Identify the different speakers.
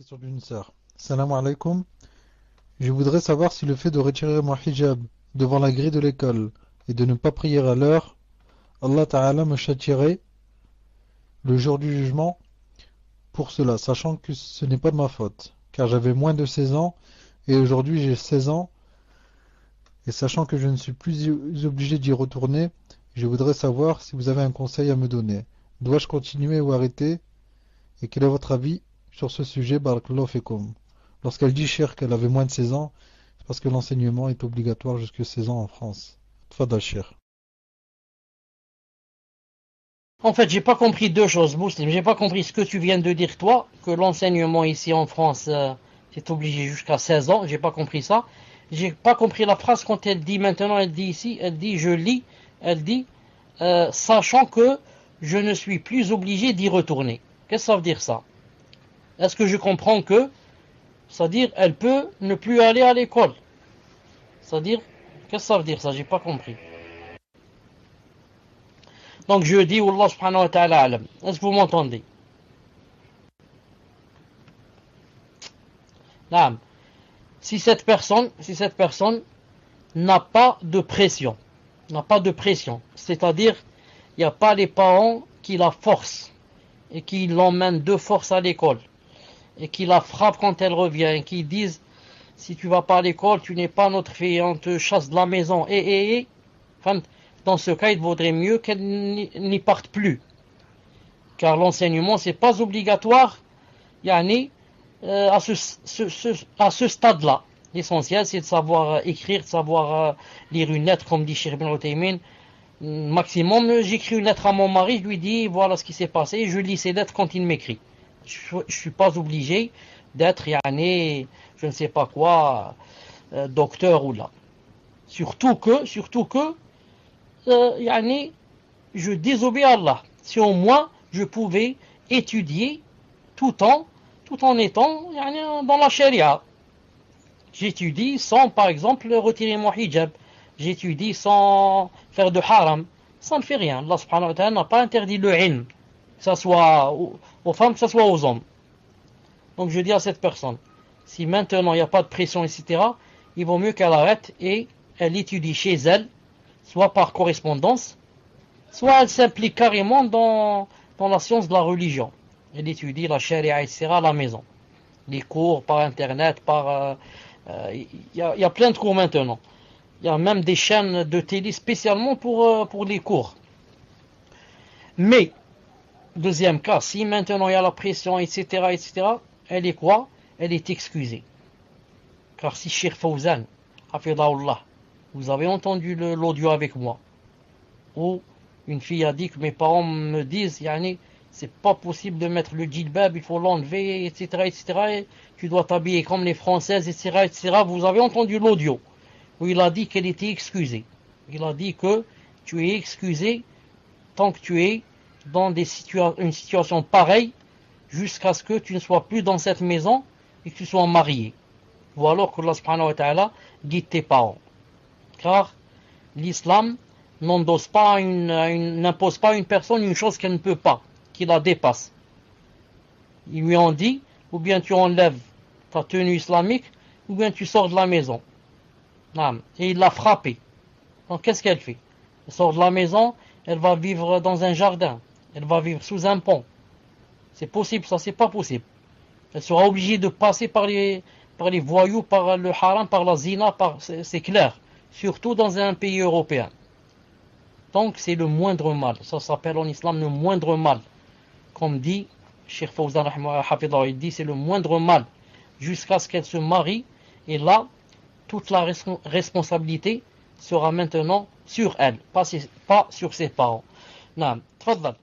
Speaker 1: Question d'une sœur. Salam alaikum. Je voudrais savoir si le fait de retirer mon hijab devant la grille de l'école et de ne pas prier à l'heure, Allah Ta'ala me châtierait le jour du jugement pour cela, sachant que ce n'est pas de ma faute, car j'avais moins de 16 ans et aujourd'hui j'ai 16 ans, et sachant que je ne suis plus obligé d'y retourner, je voudrais savoir si vous avez un conseil à me donner. Dois-je continuer ou arrêter? Et quel est votre avis sur ce sujet, Barakallahu fikum? Lorsqu'elle dit, cher, qu'elle avait moins de 16 ans, c'est parce que l'enseignement est obligatoire jusqu'à 16 ans en France. Tfadal, cher.
Speaker 2: En fait, j'ai pas compris deux choses, Mouslim. J'ai pas compris ce que tu viens de dire, toi, que l'enseignement ici en France, c'est obligé jusqu'à 16 ans. J'ai pas compris ça. J'ai pas compris la phrase quand elle dit maintenant, elle dit ici, elle dit, je lis, elle dit, sachant que je ne suis plus obligé d'y retourner. Qu'est-ce que ça veut dire ça? Est-ce que je comprends que, c'est-à-dire, elle peut ne plus aller à l'école? C'est-à-dire, qu'est-ce que ça veut dire ça? J'ai pas compris. Donc je dis, Wallah subhanahu wa ta'ala alam. Est-ce que vous m'entendez? Naam. Si cette personne n'a pas de pression, c'est-à-dire, il n'y a pas les parents qui la forcent et qui l'emmènent de force à l'école et qui la frappent quand elle revient et qui disent, si tu vas pas à l'école, tu n'es pas notre fille, on te chasse de la maison, Enfin, dans ce cas, il vaudrait mieux qu'elle n'y parte plus. Car l'enseignement, c'est pas obligatoire, yani, à ce stade-là. L'essentiel, c'est de savoir écrire, de savoir lire une lettre, comme dit Cheikh Ibn Uthaymin. Maximum, j'écris une lettre à mon mari, je lui dis, voilà ce qui s'est passé, je lis ces lettres quand il m'écrit. Je suis pas obligé d'être, yani, je ne sais pas quoi, docteur ou là. Surtout que, yani, je désobéis à Allah. Si au moins je pouvais étudier tout en étant yani, dans la charia. J'étudie sans, par exemple, retirer mon hijab. J'étudie sans faire de haram. Ça ne fait rien. Allah subhanahu wa ta'ala n'a pas interdit le ilm, que ce soit aux femmes, que ce soit aux hommes. Donc je dis à cette personne, si maintenant il n'y a pas de pression, etc., il vaut mieux qu'elle arrête et elle étudie chez elle, soit par correspondance, soit elle s'implique carrément dans la science de la religion. Elle étudie la charia, etc. à la maison. Les cours par internet, il y a plein de cours maintenant. Il y a même des chaînes de télé spécialement pour les cours. Mais, deuxième cas, si maintenant il y a la pression, etc., elle est quoi? Elle est excusée. Car si Cheikh Fawzan, hafidahullah, vous avez entendu l'audio avec moi, où une fille a dit que mes parents me disent, yani, c'est pas possible de mettre le djilbab, il faut l'enlever, etc., et tu dois t'habiller comme les Françaises, etc. Vous avez entendu l'audio, où il a dit qu'elle était excusée. Il a dit que tu es excusé tant que tu es dans une situation pareille, jusqu'à ce que tu ne sois plus dans cette maison et que tu sois marié. Ou alors que Allah subhanahu wa ta'ala guide tes parents. Car l'islam n'impose pas à une personne une chose qu'elle ne peut pas, qui la dépasse. Ils lui ont dit, ou bien tu enlèves ta tenue islamique, ou bien tu sors de la maison. Et il l'a frappée. Donc qu'est-ce qu'elle fait? Elle sort de la maison, elle va vivre dans un jardin, elle va vivre sous un pont. C'est possible, ça c'est pas possible. Elle sera obligée de passer par les voyous, par le haram, par la zina, c'est clair. Surtout dans un pays européen. Donc c'est le moindre mal. Ça s'appelle en islam le moindre mal. Comme dit Cheikh Fawzan, il dit c'est le moindre mal. Jusqu'à ce qu'elle se marie. Et là, toute la responsabilité sera maintenant sur elle, pas sur ses parents. Naam, tfaddal.